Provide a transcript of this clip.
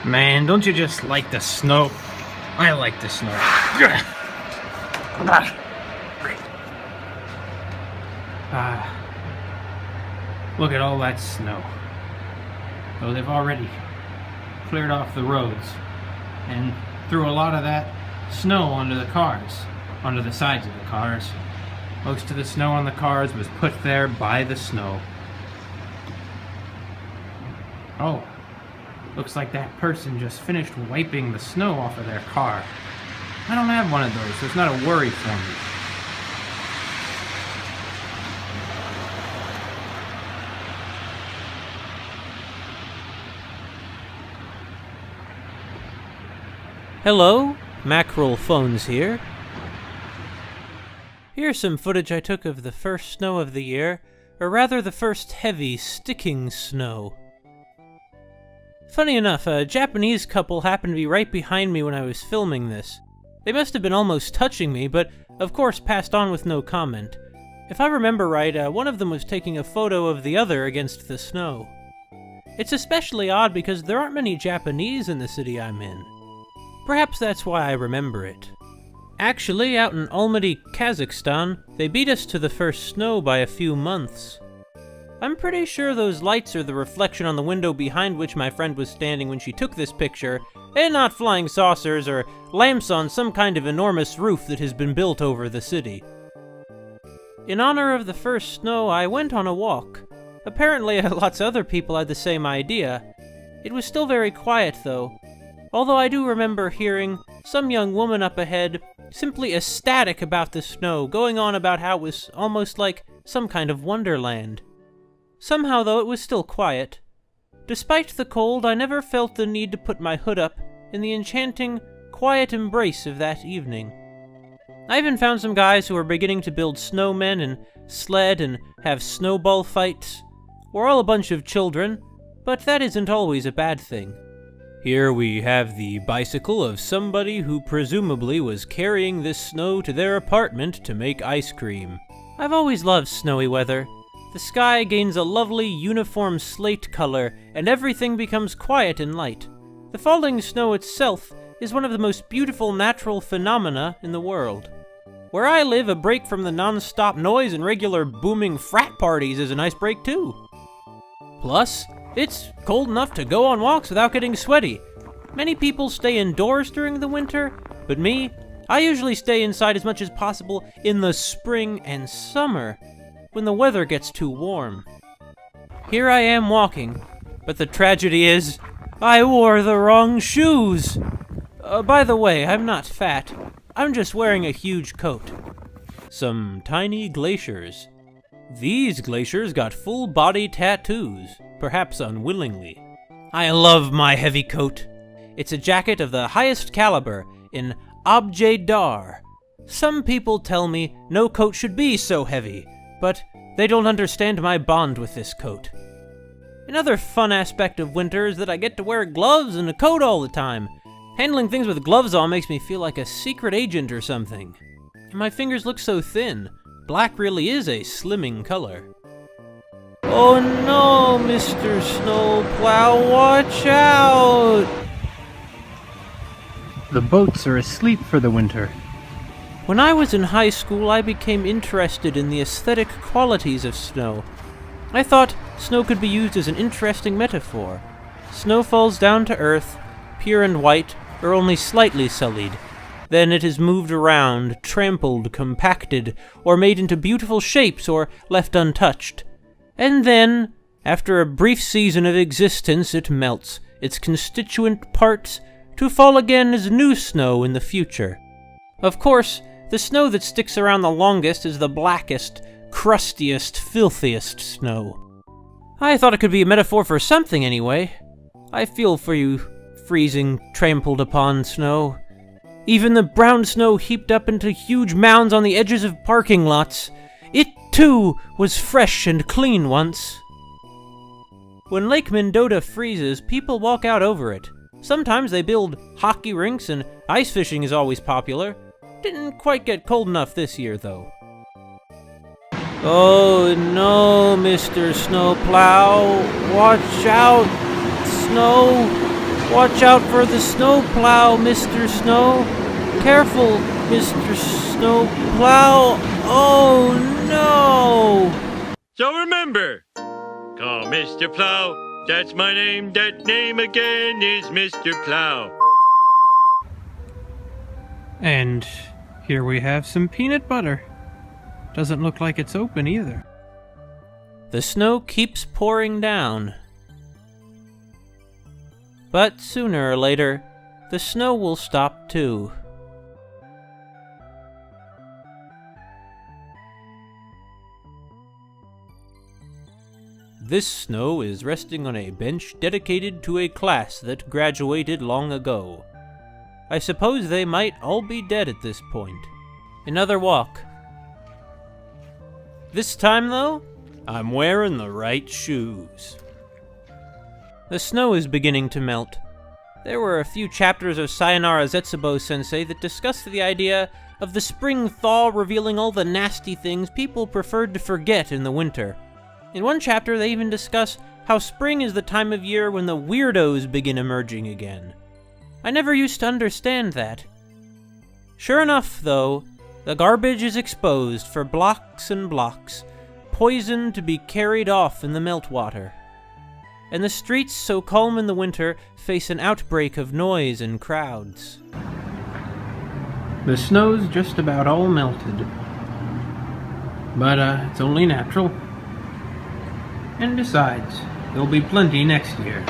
Man, don't you just like the snow? I like the snow. Look at all that snow. Oh, they've already cleared off the roads and threw a lot of that snow onto the cars, onto the sides of the cars. Most of the snow on the cars was put there by the snow. Oh, looks like that person just finished wiping the snow off of their car. I don't have one of those, so it's not a worry for me. Hello, Mackerel phones here. Here's some footage I took of the first snow of the year, or rather the first heavy, sticking snow. Funny enough, a Japanese couple happened to be right behind me when I was filming this. They must have been almost touching me, but of course passed on with no comment. If I remember right, one of them was taking a photo of the other against the snow. It's especially odd because there aren't many Japanese in the city I'm in. Perhaps that's why I remember it. Actually, out in Almaty, Kazakhstan, they beat us to the first snow by a few months. I'm pretty sure those lights are the reflection on the window behind which my friend was standing when she took this picture, and not flying saucers or lamps on some kind of enormous roof that has been built over the city. In honor of the first snow, I went on a walk. Apparently, lots of other people had the same idea. It was still very quiet, though. Although I do remember hearing some young woman up ahead simply ecstatic about the snow, going on about how it was almost like some kind of wonderland. Somehow, though, it was still quiet. Despite the cold, I never felt the need to put my hood up in the enchanting, quiet embrace of that evening. I even found some guys who were beginning to build snowmen and sled and have snowball fights. We're all a bunch of children, but that isn't always a bad thing. Here we have the bicycle of somebody who presumably was carrying this snow to their apartment to make ice cream. I've always loved snowy weather. The sky gains a lovely uniform slate color, and everything becomes quiet and light. The falling snow itself is one of the most beautiful natural phenomena in the world. Where I live, a break from the non-stop noise and regular booming frat parties is a nice break too. Plus, it's cold enough to go on walks without getting sweaty. Many people stay indoors during the winter, but me, I usually stay inside as much as possible in the spring and summer, when the weather gets too warm. Here I am walking, but the tragedy is, I wore the wrong shoes! By the way, I'm not fat. I'm just wearing a huge coat. Some tiny glaciers. These glaciers got full-body tattoos, perhaps unwillingly. I love my heavy coat. It's a jacket of the highest caliber in objet d'art. Some people tell me no coat should be so heavy, but they don't understand my bond with this coat. Another fun aspect of winter is that I get to wear gloves and a coat all the time. Handling things with gloves on makes me feel like a secret agent or something. And my fingers look so thin. Black really is a slimming color. Oh no, Mr. Snowplow, watch out! The boats are asleep for the winter. When I was in high school, I became interested in the aesthetic qualities of snow. I thought snow could be used as an interesting metaphor. Snow falls down to earth, pure and white, or only slightly sullied. Then it is moved around, trampled, compacted, or made into beautiful shapes or left untouched. And then, after a brief season of existence, it melts, its constituent parts, to fall again as new snow in the future. Of course, the snow that sticks around the longest is the blackest, crustiest, filthiest snow. I thought it could be a metaphor for something anyway. I feel for you, freezing, trampled upon snow. Even the brown snow heaped up into huge mounds on the edges of parking lots. It, too, was fresh and clean once. When Lake Mendota freezes, people walk out over it. Sometimes they build hockey rinks, and ice fishing is always popular. Didn't quite get cold enough this year, though. Oh no, Mr. Snowplow, watch out! Snow! Watch out for the snowplow, Mr. Snow. Careful, Mr. Snowplow. Oh no! So remember, call Mr. Plow. That's my name. That name again is Mr. Plow. And here we have some peanut butter. Doesn't look like it's open either. The snow keeps pouring down. But sooner or later, the snow will stop too. This snow is resting on a bench dedicated to a class that graduated long ago. I suppose they might all be dead at this point. Another walk. This time, though, I'm wearing the right shoes. The snow is beginning to melt. There were a few chapters of Sayonara Zetsubo-sensei that discussed the idea of the spring thaw revealing all the nasty things people preferred to forget in the winter. In one chapter, they even discuss how spring is the time of year when the weirdos begin emerging again. I never used to understand that. Sure enough, though, the garbage is exposed for blocks and blocks, poisoned to be carried off in the meltwater. And the streets, so calm in the winter, face an outbreak of noise and crowds. The snow's just about all melted. But it's only natural. And besides, there'll be plenty next year.